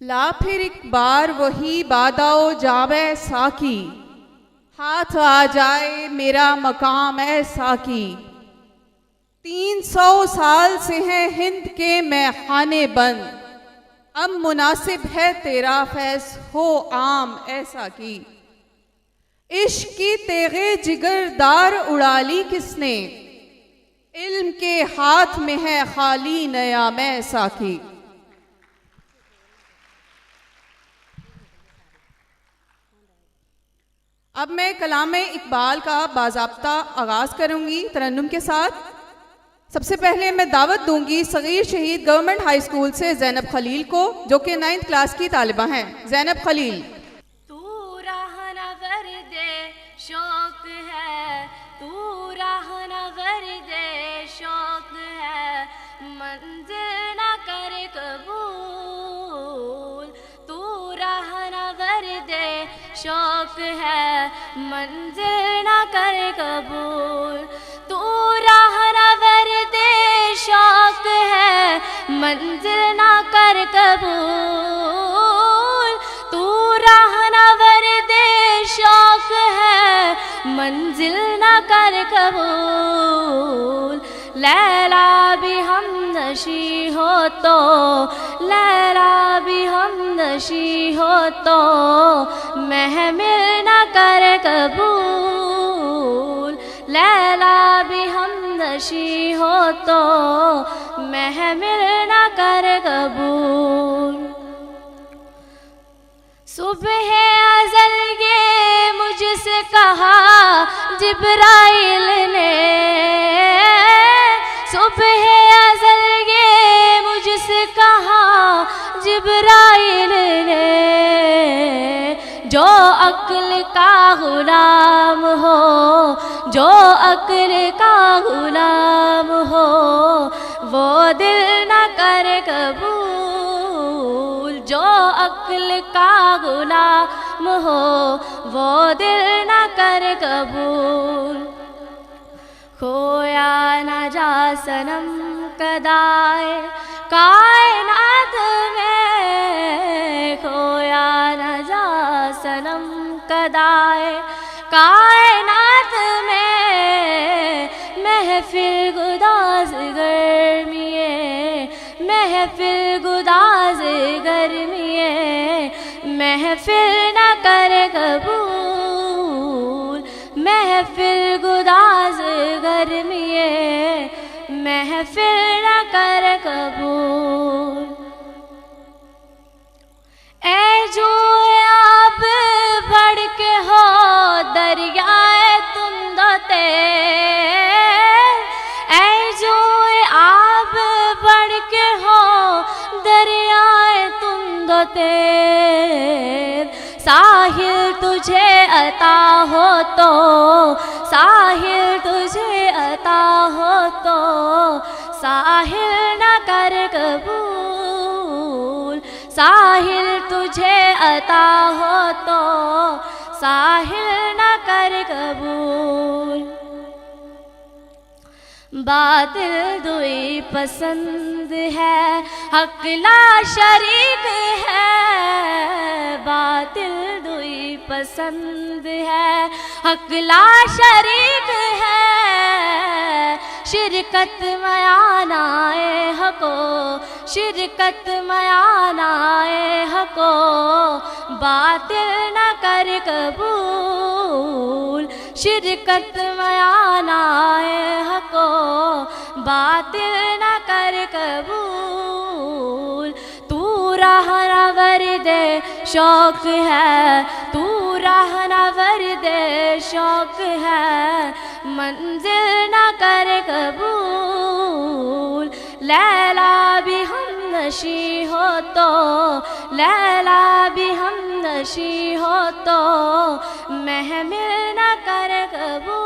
لا پھر ایک بار وہی باداؤ جاوے ساکی، ہاتھ آ جائے میرا مقام اے ساکی۔ 300 سال سے ہیں ہند کے میخانے بند، اب مناسب ہے تیرا فیض ہو عام اے ساکی۔ عشق کی تیغِ جگر دار اڑا لی کس نے، علم کے ہاتھ میں ہے خالی نیا میں ساکی۔ اب میں کلام اقبال کا باضابطہ آغاز کروں گی ترنم کے ساتھ۔ سب سے پہلے میں دعوت دوں گی صغیر شہید گورنمنٹ ہائی اسکول سے زینب خلیل کو، جو کہ 9th کلاس کی طالبہ ہیں۔ زینب خلیل۔ تو راہنور دے شوق ہے، تو راہنور دے شوق ہے، منزل نہ کر قبول۔ تو راہنور دے شوق ہے، منزل نہ کر قبول۔ تو راہنور دے شوق ہے، منزل نہ کر قبول۔ تو راہنور دے شوق ہے، منزل نہ کر قبول۔ لیلا بھی ہم نشی ہو تو، لیلا بھی ہم نشی ہو تو، محمل نہ کر قبول۔ لیلا بھی ہم نشی ہو تو، محمل نہ کر قبول۔ صبح ازل یہ مجھ سے کہا جبرائیل نے، صبح ازل یہ مجھ سے کہا جبرائیل نے، جو عقل کا غلام ہو، جو عقل کا غلام ہو، وہ دل نہ کر قبول۔ جو عقل کا غلام ہو، وہ دل نہ کر قبول۔ کھویا نہ جا صنم کدائے کائنات میں، کھویا نہ جا صنم کدائے کائنات میں، محفل گداز گرمیے، محفل گداز گرمیے، محفل نہ کر قبول۔ محفل گداز گرمیے، محفل نہ کر قبول۔ اے جو آب بڑھ کے ہو دریائے تند و تیز، اے جو آب بڑھ کے ہو دریائے تند و تیز، ساحل تجھے عطا ہو تو، ساحل تجھے عطا ہو تو، ساحل نہ کر قبول۔ ساحل تجھے عطا ہو تو، ساحل نہ کر قبول۔ باطل دوئی پسند ہے، حق لا شریک ہے، باطل دوئی پسند ہے، حق لا شریک ہے، شرکت میانائے حقو، شرکت میانائے حقو، باطل نہ کر قبول۔ شرکت میانائے حقو، باطل نہ کر قبول۔ تو راہنور دے شوق ہے، تو راہنور دے شوق ہے، منزل نہ کر قبول۔ لیلا بھی ہم نشی ہو تو، لیلا بھی ہم نشی ہو تو، محمل نہ کر قبول۔